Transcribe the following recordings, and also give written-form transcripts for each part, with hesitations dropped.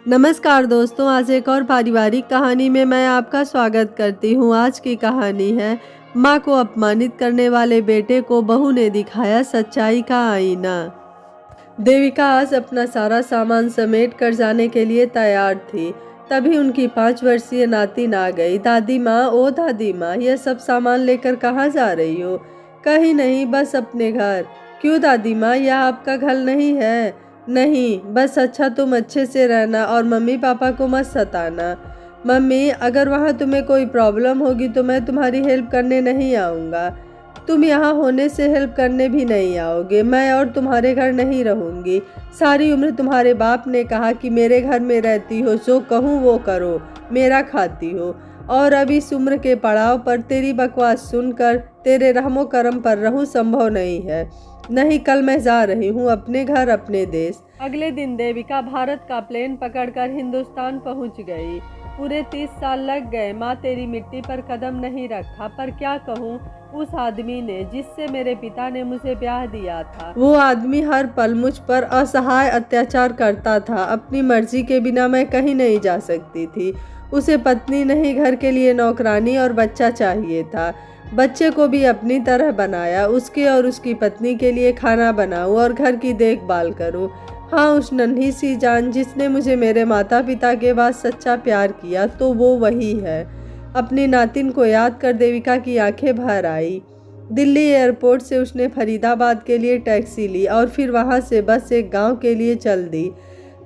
नमस्कार दोस्तों, आज एक और पारिवारिक कहानी में मैं आपका स्वागत करती हूँ। आज की कहानी है माँ को अपमानित करने वाले बेटे को बहू ने दिखाया सच्चाई का आईना। देविका आज अपना सारा सामान समेट कर जाने के लिए तैयार थी। तभी उनकी 5 वर्षीय नातिन आ गई। दादी माँ, ओ दादी माँ, यह सब सामान लेकर कहाँ जा रही हो? कहीं नहीं, बस अपने घर। क्यों दादी माँ, यह आपका घर नहीं है? नहीं, बस अच्छा तुम अच्छे से रहना और मम्मी पापा को मत सताना। मम्मी, अगर वहाँ तुम्हें कोई प्रॉब्लम होगी तो मैं तुम्हारी हेल्प करने नहीं आऊँगा। तुम यहाँ होने से हेल्प करने भी नहीं आओगे। मैं और तुम्हारे घर नहीं रहूँगी। सारी उम्र तुम्हारे बाप ने कहा कि मेरे घर में रहती हो, जो कहूँ वो करो, मेरा खाती हो, और अब इस उम्र के पड़ाव पर तेरी बकवास सुनकर तेरे रहमो करम पर रहूं संभव नहीं है। नहीं, कल मैं जा रही हूँ अपने घर, अपने देश। अगले दिन देविका भारत का प्लेन पकड़कर हिंदुस्तान पहुँच गई। पूरे 30 साल लग गए माँ तेरी मिट्टी पर कदम नहीं रखा। पर क्या कहूँ, उस आदमी ने जिससे मेरे पिता ने मुझे ब्याह दिया था, वो आदमी हर पल मुझ पर असहाय अत्याचार करता था। अपनी मर्जी के बिना मैं कहीं नहीं जा सकती थी। उसे पत्नी नहीं, घर के लिए नौकरानी और बच्चा चाहिए था। बच्चे को भी अपनी तरह बनाया। उसके और उसकी पत्नी के लिए खाना बनाऊं और घर की देखभाल करूं। हाँ, उस नन्ही सी जान जिसने मुझे मेरे माता पिता के बाद सच्चा प्यार किया, तो वो वही है। अपनी नातिन को याद कर देविका की आंखें भर आई। दिल्ली एयरपोर्ट से उसने फरीदाबाद के लिए टैक्सी ली और फिर वहां से बस एक गांव के लिए चल दी।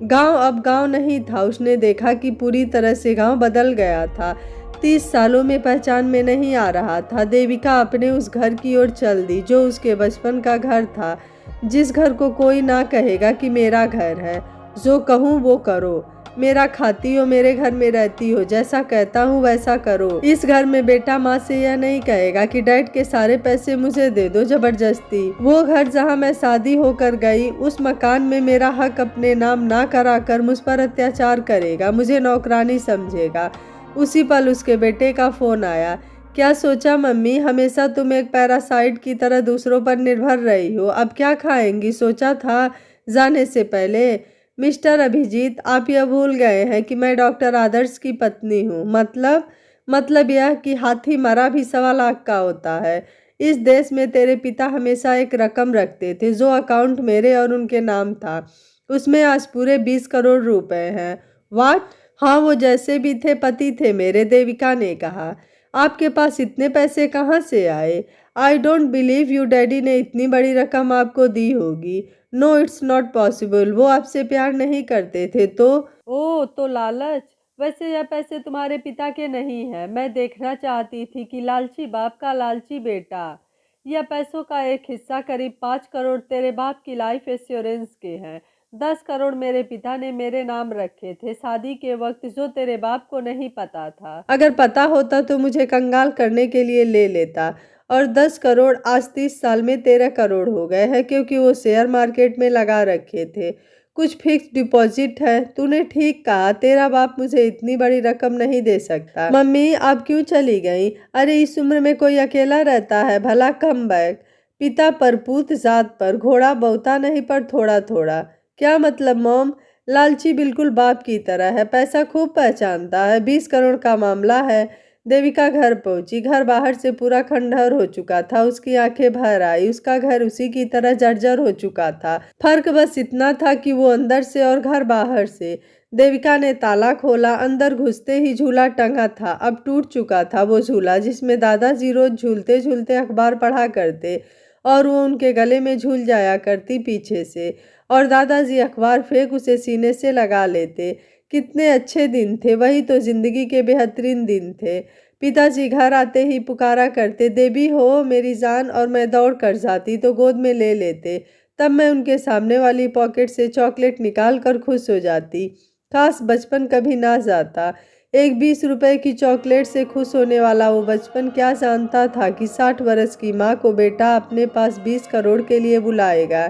गांव अब गांव नहीं था। उसने देखा कि पूरी तरह से गांव बदल गया था। 30 सालों में पहचान में नहीं आ रहा था। देविका अपने उस घर की ओर चल दी जो उसके बचपन का घर था, जिस घर को कोई ना कहेगा कि मेरा घर है। जो कहूँ वो करो, मेरा खाती हो, मेरे घर में रहती हो, जैसा कहता हूँ वैसा करो। इस घर में बेटा माँ से यह नहीं कहेगा कि डैड के सारे पैसे मुझे दे दो जबरदस्ती। वो घर जहाँ मैं शादी होकर गई, उस मकान में मेरा हक अपने नाम ना कराकर मुझ पर अत्याचार करेगा, मुझे नौकरानी समझेगा। उसी पल उसके बेटे का फोन आया। क्या सोचा मम्मी, हमेशा तुम एक पैरासाइट की तरह दूसरों पर निर्भर रही हो। अब क्या खाएंगी, सोचा था जाने से पहले? मिस्टर अभिजीत, आप यह भूल गए हैं कि मैं डॉक्टर आदर्श की पत्नी हूँ। मतलब यह कि हाथी मरा भी 1.25 लाख का होता है। इस देश में तेरे पिता हमेशा एक रकम रखते थे जो अकाउंट मेरे और उनके नाम था। उसमें आज पूरे 20 करोड़ रुपए हैं। वाट? हाँ, वो जैसे भी थे पति थे मेरे, देविका ने कहा। आपके पास इतने पैसे कहाँ से आए? I don't believe you, daddy ने इतनी बड़ी रकम आपको दी होगी। No, it's not possible. वो आपसे प्यार नहीं करते थे तो? ओ, तो लालच। वैसे यह पैसे तुम्हारे पिता के नहीं है। मैं देखना चाहती थी कि लालची बाप का लालची बेटा। यह पैसों का एक हिस्सा करीब 5 करोड़ तेरे बाप की लाइफ इंश्योरेंस के हैं। 10 करोड़ मेरे पिता ने मेरे नाम रखे थे शादी के वक्त, जो तेरे बाप को नहीं पता था। अगर पता होता तो मुझे कंगाल करने के लिए ले लेता। और 10 करोड़ आज 30 साल में 13 करोड़ हो गए हैं, क्योंकि वो शेयर मार्केट में लगा रखे थे। कुछ फिक्स डिपॉजिट है। तूने ठीक कहा, तेरा बाप मुझे इतनी बड़ी रकम नहीं दे सकता। मम्मी, आप क्यों चली गई? अरे, इस उम्र में कोई अकेला रहता है भला? Come back. पिता पर, पूत जात पर, घोड़ा बहुता नहीं पर थोड़ा थोड़ा। क्या मतलब मॉम? लालची बिल्कुल बाप की तरह है, पैसा खूब पहचानता है। 20 करोड़ का मामला है। देविका घर पहुंची। घर बाहर से पूरा खंडहर हो चुका था। उसकी आंखें भर आई। उसका घर उसी की तरह जर्जर हो चुका था। फर्क बस इतना था कि वो अंदर से और घर बाहर से। देविका ने ताला खोला। अंदर घुसते ही झूला टंगा था। अब टूट चुका था वो झूला जिसमें दादाजी रोज झूलते झूलते अखबार पढ़ा करते और वो उनके गले में झूल जाया करती पीछे से, और दादाजी अखबार फेंक उसे सीने से लगा लेते। कितने अच्छे दिन थे, वही तो जिंदगी के बेहतरीन दिन थे। पिताजी घर आते ही पुकारा करते, देवी हो मेरी जान, और मैं दौड़ कर जाती तो गोद में ले लेते। तब मैं उनके सामने वाली पॉकेट से चॉकलेट निकाल कर खुश हो जाती। काश बचपन कभी ना जाता। एक 20 रुपए की चॉकलेट से खुश होने वाला वो बचपन क्या जानता था कि 60 वर्ष की माँ को बेटा अपने पास 20 करोड़ के लिए बुलाएगा।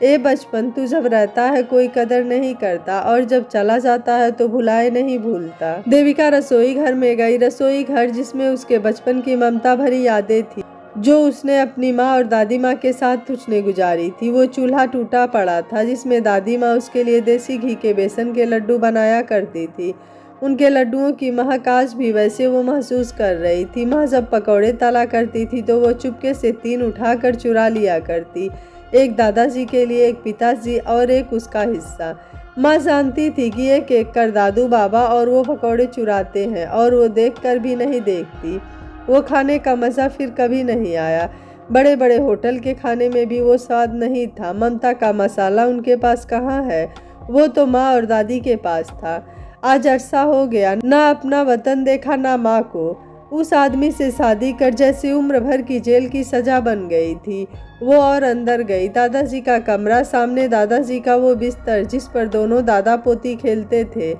ए बचपन, तू जब रहता है कोई कदर नहीं करता, और जब चला जाता है तो भुलाए नहीं भूलता। देविका रसोई घर में गई। रसोई घर जिसमें उसके बचपन की ममता भरी यादें थी। जो उसने अपनी माँ और दादी माँ के साथ उसने गुजारी थी। वो चूल्हा टूटा पड़ा था जिसमें दादी माँ उसके लिए देसी घी के बेसन के लड्डू बनाया करती थी। उनके लड्डुओं की महक आज भी वैसे वो महसूस कर रही थी। माँ जब पकौड़े तला करती थी तो वो चुपके से 3 उठाकर चुरा लिया करती, एक दादाजी के लिए, एक पिताजी और एक उसका हिस्सा। माँ जानती थी कि एक एक कर दादू बाबा और वो पकौड़े चुराते हैं और वो देखकर भी नहीं देखती। वो खाने का मज़ा फिर कभी नहीं आया। बड़े बड़े होटल के खाने में भी वो स्वाद नहीं था। ममता का मसाला उनके पास कहाँ है, वो तो माँ और दादी के पास था। आज अरसा हो गया, ना अपना वतन देखा ना माँ को। उस आदमी से शादी कर जैसे उम्र भर की जेल की सजा बन गई थी। वो और अंदर गई। दादाजी का कमरा, सामने दादाजी का वो बिस्तर जिस पर दोनों दादा पोती खेलते थे।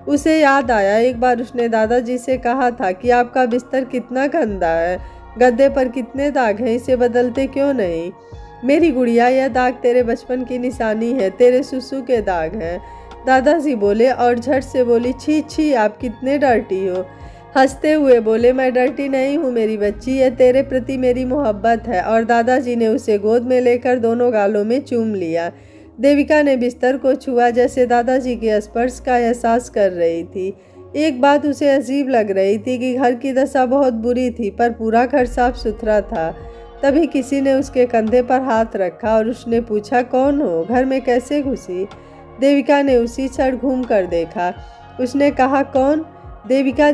उसे याद आया, एक बार उसने दादाजी से कहा था कि आपका बिस्तर कितना गंदा है, गद्दे पर कितने दाग हैं, इसे बदलते क्यों नहीं? मेरी गुड़िया, यह दाग तेरे बचपन की निशानी है, तेरे सुसु के दाग हैं। दादाजी बोले और झट से बोली, छी छी, आप कितने डर्टी हो। हंसते हुए बोले, मैं डर्टी नहीं हूँ मेरी बच्ची, यह तेरे प्रति मेरी मोहब्बत है। और दादाजी ने उसे गोद में लेकर दोनों गालों में चूम लिया। देविका ने बिस्तर को छुआ, जैसे दादाजी के स्पर्श का एहसास कर रही थी। एक बात उसे अजीब लग रही थी कि घर की दशा बहुत बुरी थी पर पूरा घर साफ सुथरा था। तभी किसी ने उसके कंधे पर हाथ रखा और उसने पूछा, कौन हो, घर में कैसे घुसी? देविका ने उसी क्षण घूम कर देखा। उसने कहा, कौन? देविका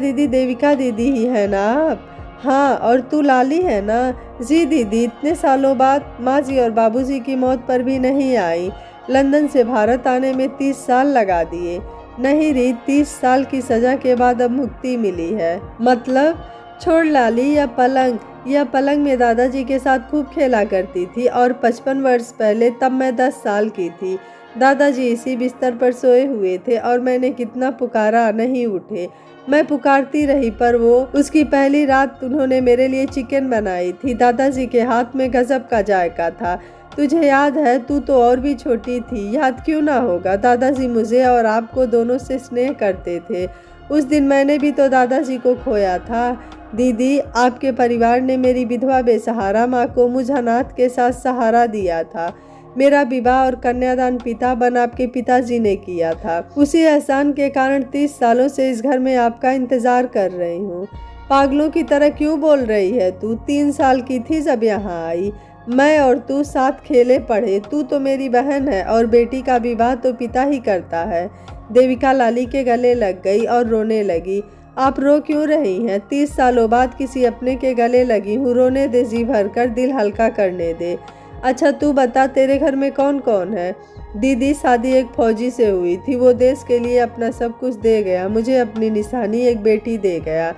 दीदी ही है ना आप? हाँ, और तू लाली है ना? जी दीदी, इतने सालों बाद माँ जी और बाबूजी की मौत पर भी नहीं आई। लंदन से भारत आने में 30 साल लगा दिए। नहीं रीत, 30 साल की सजा के बाद अब मुक्ति मिली है। मतलब? छोड़ लाली, यह पलंग में दादाजी के साथ खूब खेला करती थी और 55 वर्ष पहले, तब मैं 10 साल की थी। दादाजी इसी बिस्तर पर सोए हुए थे और मैंने कितना पुकारा, नहीं उठे। मैं पुकारती रही पर वो, उसकी पहली रात उन्होंने मेरे लिए चिकन बनाई थी। दादाजी के हाथ में गजब का जायका था। तुझे याद है? तू तो और भी छोटी थी। याद क्यों ना होगा, दादाजी मुझे और आपको दोनों से स्नेह करते थे। उस दिन मैंने भी तो दादाजी को खोया था। दीदी, आपके परिवार ने मेरी विधवा बेसहारा माँ को मुझ अनाथ के साथ सहारा दिया था। मेरा विवाह और कन्यादान पिता बन आपके पिताजी ने किया था। उसी एहसान के कारण 30 सालों से इस घर में आपका इंतजार कर रही हूँ। पागलों की तरह क्यों बोल रही है तू? 3 साल की थी जब यहाँ आई। मैं और तू साथ खेले पढ़े। तू तो मेरी बहन है और बेटी का विवाह तो पिता ही करता है। देविका लाली के गले लग गई और रोने लगी। आप रो क्यों रही हैं? 30 सालों बाद किसी अपने के गले लगी हूँ। रोने दे, जी भर कर, दिल हल्का करने दे। अच्छा तू बता, तेरे घर में कौन कौन है? दीदी, शादी एक फौजी से हुई थी। वो देश के लिए अपना सब कुछ दे गया। मुझे अपनी निशानी, एक बेटी दे गया।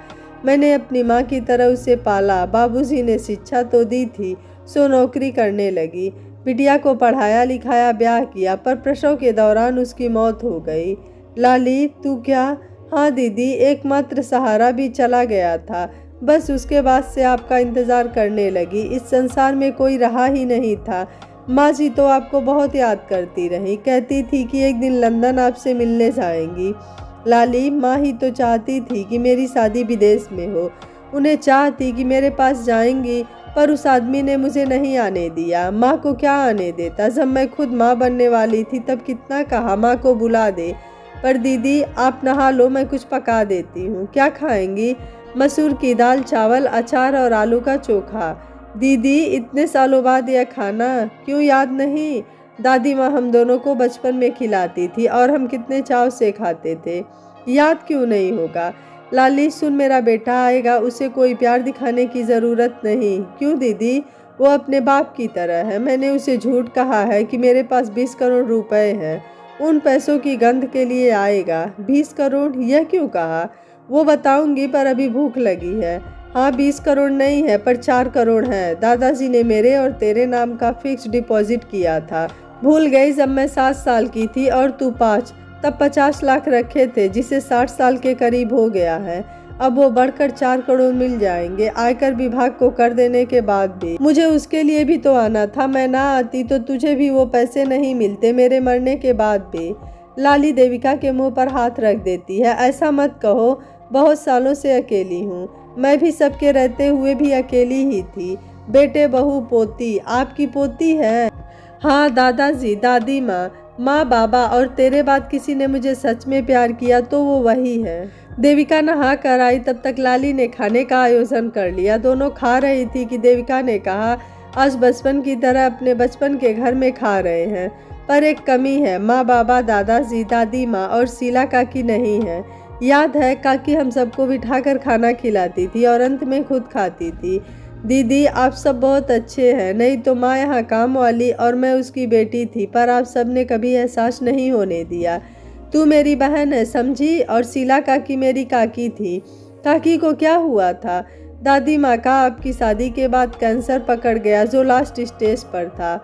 मैंने अपनी माँ की तरह उसे पाला। बाबूजी ने शिक्षा तो दी थी, सो नौकरी करने लगी। बिटिया को पढ़ाया लिखाया, ब्याह किया, पर प्रसव के दौरान उसकी मौत हो गई। लाली, तू क्या? हाँ दीदी, एकमात्र सहारा भी चला गया था। बस उसके बाद से आपका इंतज़ार करने लगी। इस संसार में कोई रहा ही नहीं था। माँ जी तो आपको बहुत याद करती रही, कहती थी कि एक दिन लंदन आपसे मिलने जाएंगी। लाली, माँ ही तो चाहती थी कि मेरी शादी विदेश में हो। उन्हें चाह थी कि मेरे पास जाएंगी, पर उस आदमी ने मुझे नहीं आने दिया। माँ को क्या आने देता? जब मैं खुद माँ बनने वाली थी तब कितना कहा माँ को बुला दे। पर दीदी, आप नहा लो, मैं कुछ पका देती हूँ। क्या खाएंगी? मसूर की दाल, चावल, अचार और आलू का चोखा। दीदी, इतने सालों बाद यह खाना क्यों याद नहीं? दादी माँ हम दोनों को बचपन में खिलाती थी और हम कितने चाव से खाते थे। याद क्यों नहीं होगा? लाली, सुन, मेरा बेटा आएगा, उसे कोई प्यार दिखाने की ज़रूरत नहीं। क्यों दीदी? वो अपने बाप की तरह है। मैंने उसे झूठ कहा है कि मेरे पास 20 करोड़ रुपए हैं। उन पैसों की गंध के लिए आएगा। 20 करोड़? यह क्यों कहा? वो बताऊंगी, पर अभी भूख लगी है। हाँ, 20 करोड़ नहीं है, पर 4 करोड़ है। दादाजी ने मेरे और तेरे नाम का फिक्स डिपॉजिट किया था। भूल गई जब मैं 7 साल की थी और तू 5, तब 50 लाख रखे थे, जिसे 60 साल के करीब हो गया है। अब वो बढ़कर 4 करोड़ मिल जाएंगे, आयकर विभाग को कर देने के बाद भी। मुझे उसके लिए भी तो आना था। मैं ना आती तो तुझे भी वो पैसे नहीं मिलते, मेरे मरने के बाद भी। लाली देविका के मुंह पर हाथ रख देती है। ऐसा मत कहो, बहुत सालों से अकेली हूँ। मैं भी सबके रहते हुए भी अकेली ही थी। बेटे, बहू, पोती आपकी पोती है? हाँ दादाजी, दादी माँ, माँ, बाबा और तेरे बाद किसी ने मुझे सच में प्यार किया तो वो वही है। देविका नहा कर आई तब तक लाली ने खाने का आयोजन कर लिया। दोनों खा रही थी कि देविका ने कहा, आज बचपन की तरह अपने बचपन के घर में खा रहे हैं, पर एक कमी है, माँ, बाबा, दादाजी, दादी माँ और शीला काकी नहीं है। याद है काकी हम सबको बिठाकर खाना खिलाती थी और अंत में खुद खाती थी। दीदी आप सब बहुत अच्छे हैं, नहीं तो माँ यहाँ काम वाली और मैं उसकी बेटी थी, पर आप सब ने कभी एहसास नहीं होने दिया। तू मेरी बहन है समझी, और शीला काकी मेरी काकी थी। काकी को क्या हुआ था? दादी माँ का आपकी शादी के बाद कैंसर पकड़ गया जो लास्ट स्टेज पर था।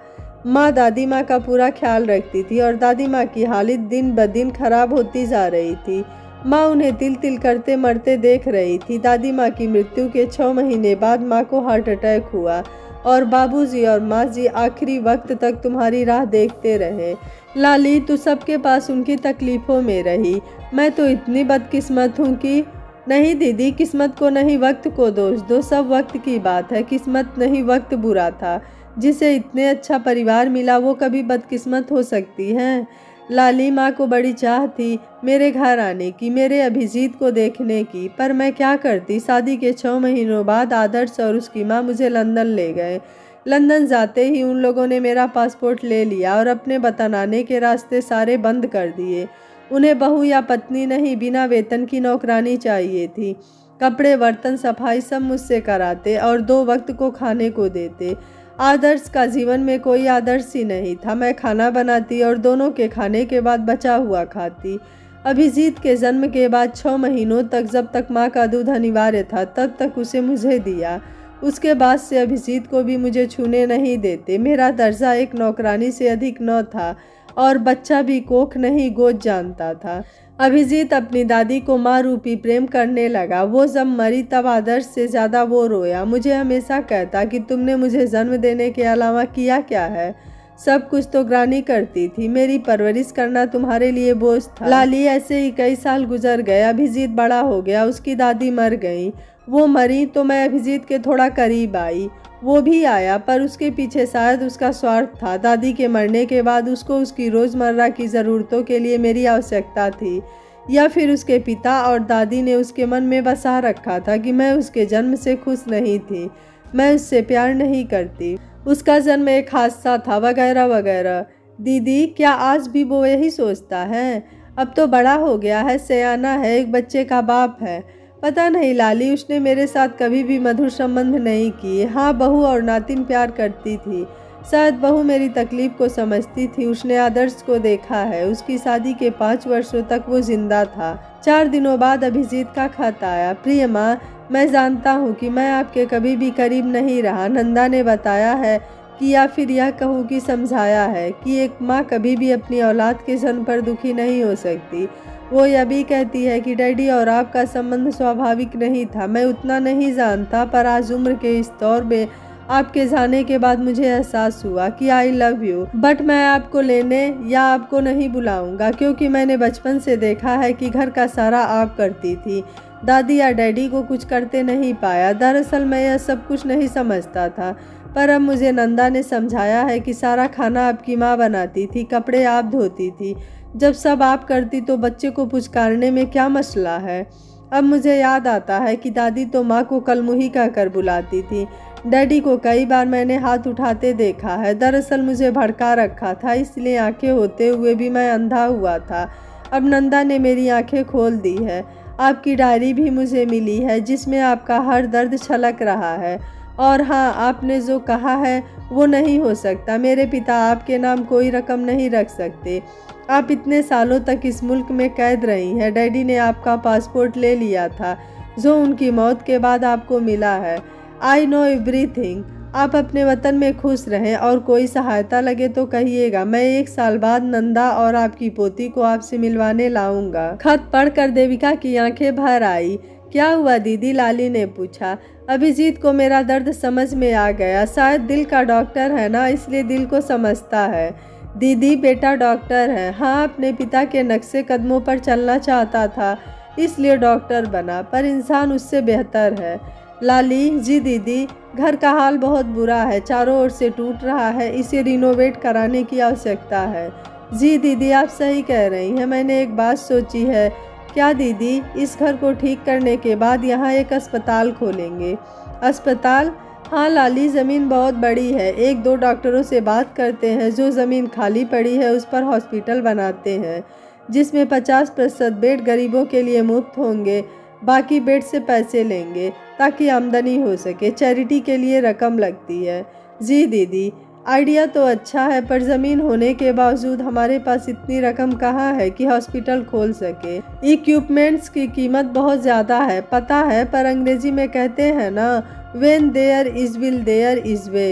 माँ दादी माँ का पूरा ख्याल रखती थी और दादी माँ की हालत दिन ब दिन खराब होती जा रही थी। माँ उन्हें तिल तिल करते मरते देख रही थी। दादी माँ की मृत्यु के 6 महीने बाद माँ को हार्ट अटैक हुआ और बाबूजी और माँ जी आखिरी वक्त तक तुम्हारी राह देखते रहे। लाली तू सबके पास उनकी तकलीफ़ों में रही, मैं तो इतनी बदकिस्मत हूँ कि। नहीं दीदी, किस्मत को नहीं वक्त को दोष दो, सब वक्त की बात है। किस्मत नहीं, वक्त बुरा था। जिसे इतने अच्छा परिवार मिला वो कभी बदकिस्मत हो सकती है? लाली माँ को बड़ी चाह थी मेरे घर आने की, मेरे अभिजीत को देखने की, पर मैं क्या करती। शादी के 6 महीनों बाद आदर्श और उसकी माँ मुझे लंदन ले गए। लंदन जाते ही उन लोगों ने मेरा पासपोर्ट ले लिया और अपने वतन आने के रास्ते सारे बंद कर दिए। उन्हें बहू या पत्नी नहीं, बिना वेतन की नौकरानी चाहिए थी। कपड़े, बर्तन, सफाई सब मुझसे कराते और 2 वक्त को खाने को देते। आदर्श का जीवन में कोई आदर्श ही नहीं था। मैं खाना बनाती और दोनों के खाने के बाद बचा हुआ खाती। अभिजीत के जन्म के बाद 6 महीनों तक, जब तक माँ का दूध अनिवार्य था, तब तक उसे मुझे दिया। उसके बाद से अभिजीत को भी मुझे छूने नहीं देते। मेरा दर्जा एक नौकरानी से अधिक न था और बच्चा भी कोख नहीं गोद जानता था। अभिजीत अपनी दादी को माँ रूपी प्रेम करने लगा। वो जब मरी तब आदर्श से ज़्यादा वो रोया। मुझे हमेशा कहता कि तुमने मुझे जन्म देने के अलावा किया क्या है? सब कुछ तो ग्रानी करती थी, मेरी परवरिश करना तुम्हारे लिए बोझ था। लाली ऐसे ही कई साल गुजर गए। अभिजीत बड़ा हो गया, उसकी दादी मर गई। वो मरी तो मैं अभिजीत के थोड़ा करीब आई। वो भी आया, पर उसके पीछे शायद उसका स्वार्थ था। दादी के मरने के बाद उसको उसकी रोज़मर्रा की ज़रूरतों के लिए मेरी आवश्यकता थी, या फिर उसके पिता और दादी ने उसके मन में बसा रखा था कि मैं उसके जन्म से खुश नहीं थी, मैं उससे प्यार नहीं करती, उसका जन्म एक हादसा था, वगैरह वगैरह। दीदी क्या आज भी वो यही सोचता है? अब तो बड़ा हो गया है, सयाना है, एक बच्चे का बाप है। पता नहीं लाली, उसने मेरे साथ कभी भी मधुर संबंध नहीं किए। हाँ, बहू और नातिन प्यार करती थी। शायद बहू मेरी तकलीफ को समझती थी। उसने आदर्श को देखा है, उसकी शादी के 5 वर्षों तक वो जिंदा था। 4 दिनों बाद अभिजीत का खत आया। प्रिय माँ, मैं जानता हूँ कि मैं आपके कभी भी करीब नहीं रहा। नंदा ने बताया है कि, या फिर यह कहूँ कि समझाया है कि एक माँ कभी भी अपनी औलाद के जन्म पर दुखी नहीं हो सकती। वो यह भी कहती है कि डैडी और आपका संबंध स्वाभाविक नहीं था। मैं उतना नहीं जानता, पर आज उम्र के इस दौर में आपके जाने के बाद मुझे एहसास हुआ कि आई लव यू। बट मैं आपको लेने या आपको नहीं बुलाऊंगा, क्योंकि मैंने बचपन से देखा है कि घर का सारा आप करती थी। दादी या डैडी को कुछ करते नहीं पाया। दरअसल मैं यह सब कुछ नहीं समझता था, पर अब मुझे नंदा ने समझाया है कि सारा खाना आपकी माँ बनाती थी, कपड़े आप धोती थी। जब सब आप करती तो बच्चे को पुचकारने में क्या मसला है? अब मुझे याद आता है कि दादी तो माँ को कलमुही कहकर बुलाती थी। डैडी को कई बार मैंने हाथ उठाते देखा है। दरअसल मुझे भड़का रखा था, इसलिए आंखें होते हुए भी मैं अंधा हुआ था। अब नंदा ने मेरी आंखें खोल दी है। आपकी डायरी भी मुझे मिली है, जिसमें आपका हर दर्द छलक रहा है। और हाँ, आपने जो कहा है वो नहीं हो सकता। मेरे पिता आपके नाम कोई रकम नहीं रख सकते। आप इतने सालों तक इस मुल्क में कैद रही हैं। डैडी ने आपका पासपोर्ट ले लिया था, जो उनकी मौत के बाद आपको मिला है। I know everything. आप अपने वतन में खुश रहें, और कोई सहायता लगे तो कहिएगा। मैं 1 साल बाद नंदा और आपकी पोती को आपसे मिलवाने लाऊंगा। खत पढ़कर देविका की आंखें भर आई। क्या हुआ दीदी? लाली ने पूछा। अभिजीत को मेरा दर्द समझ में आ गया। शायद दिल का डॉक्टर है ना, इसलिए दिल को समझता है। दीदी बेटा डॉक्टर है। हाँ, अपने पिता के नक्शे कदमों पर चलना चाहता था, इसलिए डॉक्टर बना, पर इंसान उससे बेहतर है। लाली, जी दीदी, घर का हाल बहुत बुरा है, चारों ओर से टूट रहा है, इसे रिनोवेट कराने की आवश्यकता है। जी दीदी, आप सही कह रही हैं, मैंने एक बात सोची है। क्या दीदी? इस घर को ठीक करने के बाद यहाँ एक अस्पताल खोलेंगे। अस्पताल? हाँ लाली, ज़मीन बहुत बड़ी है, 1-2 डॉक्टरों से बात करते हैं, जो ज़मीन खाली पड़ी है उस पर हॉस्पिटल बनाते हैं, जिसमें 50% बेड गरीबों के लिए मुफ्त होंगे, बाकी बेड से पैसे लेंगे ताकि आमदनी हो सके, चैरिटी के लिए रकम लगती है। जी दीदी, आइडिया तो अच्छा है, पर ज़मीन होने के बावजूद हमारे पास इतनी रकम कहाँ है कि हॉस्पिटल खोल सके। इक्विपमेंट्स की कीमत बहुत ज़्यादा है, पता है, पर अंग्रेजी में कहते हैं ना, when there is will there is way.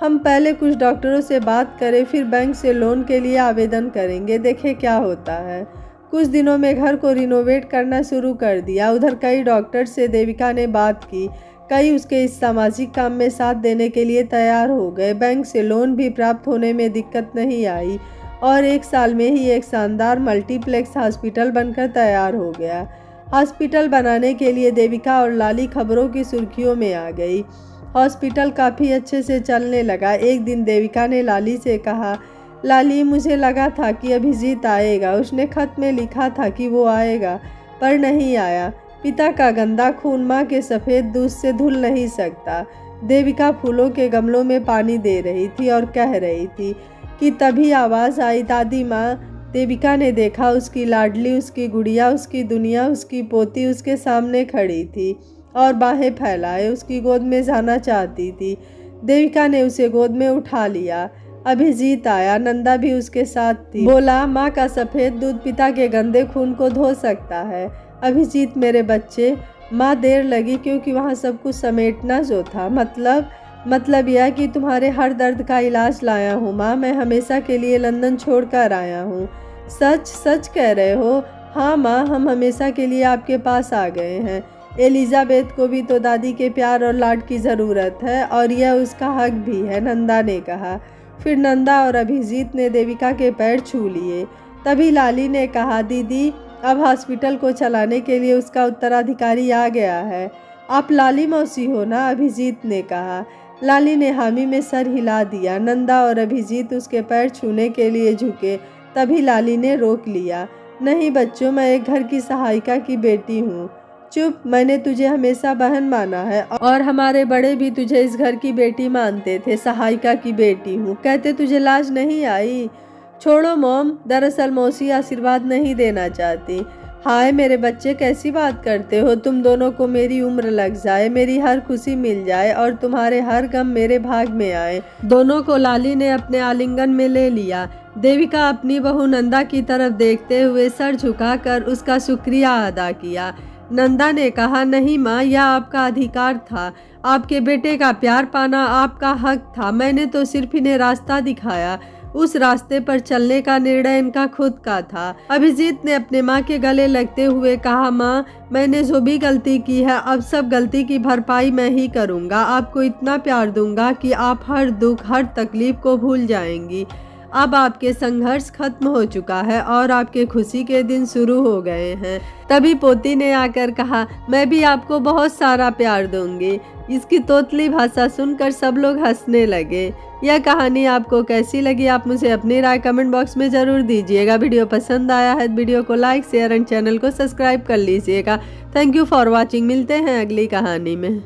हम पहले कुछ डॉक्टरों से बात करें, फिर बैंक से लोन के लिए आवेदन करेंगे, देखें क्या होता है। कुछ दिनों में घर को रिनोवेट करना शुरू कर दिया। उधर कई डॉक्टर से देविका ने बात की, कई उसके इस सामाजिक काम में साथ देने के लिए तैयार हो गए। बैंक से लोन भी प्राप्त होने में दिक्कत नहीं आई और 1 साल में ही एक शानदार मल्टीप्लेक्स हॉस्पिटल बनकर तैयार हो गया। हॉस्पिटल बनाने के लिए देविका और लाली खबरों की सुर्खियों में आ गई। हॉस्पिटल काफ़ी अच्छे से चलने लगा। एक दिन देविका ने लाली से कहा, लाली, मुझे लगा था कि अभिजीत आएगा, उसने खत में लिखा था कि वो आएगा, पर नहीं आया। पिता का गंदा खून माँ के सफ़ेद दूध से धुल नहीं सकता। देविका फूलों के गमलों में पानी दे रही थी और कह रही थी कि तभी आवाज़ आई, दादी माँ। देविका ने देखा, उसकी लाडली, उसकी गुड़िया, उसकी दुनिया, उसकी पोती उसके सामने खड़ी थी और बाहें फैलाए उसकी गोद में जाना चाहती थी। देविका ने उसे गोद में उठा लिया। अभिजीत आया, नंदा भी उसके साथ थी। बोला, माँ का सफ़ेद दूध पिता के गंदे खून को धो सकता है। अभिजीत, मेरे बच्चे। माँ देर लगी क्योंकि वहाँ सब कुछ समेटना जो था। मतलब यह कि तुम्हारे हर दर्द का इलाज लाया हूँ माँ, मैं हमेशा के लिए लंदन छोड़कर आया हूँ। सच कह रहे हो? हाँ माँ, हम हमेशा के लिए आपके पास आ गए हैं। एलिजाबेथ को भी तो दादी के प्यार और लाड की ज़रूरत है और यह उसका हक भी है, नंदा ने कहा। फिर नंदा और अभिजीत ने देविका के पैर छू लिए। तभी लाली ने कहा, दीदी, अब हॉस्पिटल को चलाने के लिए उसका उत्तराधिकारी आ गया है। आप लाली मौसी हो ना? अभिजीत ने कहा। लाली ने हामी में सर हिला दिया। नंदा और अभिजीत उसके पैर छूने के लिए झुके, तभी लाली ने रोक लिया। नहीं बच्चों, मैं एक घर की सहायिका की बेटी हूँ। चुप, मैंने तुझे हमेशा बहन माना है और हमारे बड़े भी तुझे इस घर की बेटी मानते थे। सहायिका की बेटी हूँ कहते तुझे लाज नहीं आई? छोड़ो मॉम, दरअसल मौसी आशीर्वाद नहीं देना चाहती। हाय मेरे बच्चे, कैसी बात करते हो? तुम दोनों को मेरी उम्र लग जाए, मेरी हर खुशी मिल जाए और तुम्हारे हर गम मेरे भाग में आए। दोनों को लाली ने अपने आलिंगन में ले लिया। देविका अपनी बहू नंदा की तरफ देखते हुए सर झुकाकर उसका शुक्रिया अदा किया। नंदा ने कहा, नहीं माँ, यह आपका अधिकार था, आपके बेटे का प्यार पाना आपका हक था। मैंने तो सिर्फ इन्हें रास्ता दिखाया, उस रास्ते पर चलने का निर्णय इनका खुद का था। अभिजीत ने अपने माँ के गले लगते हुए कहा, माँ, मैंने जो भी गलती की है अब सब गलती की भरपाई मैं ही करूँगा। आपको इतना प्यार दूंगा कि आप हर दुख, हर तकलीफ को भूल जाएंगी। अब आपके संघर्ष खत्म हो चुका है और आपके खुशी के दिन शुरू हो गए हैं। तभी पोती ने आकर कहा, मैं भी आपको बहुत सारा प्यार दूंगी। इसकी तोतली भाषा सुनकर सब लोग हंसने लगे। यह कहानी आपको कैसी लगी? आप मुझे अपनी राय कमेंट बॉक्स में ज़रूर दीजिएगा। वीडियो पसंद आया है तो वीडियो को लाइक, शेयर एंड चैनल को सब्सक्राइब कर लीजिएगा। Thank you for watching. मिलते हैं अगली कहानी में।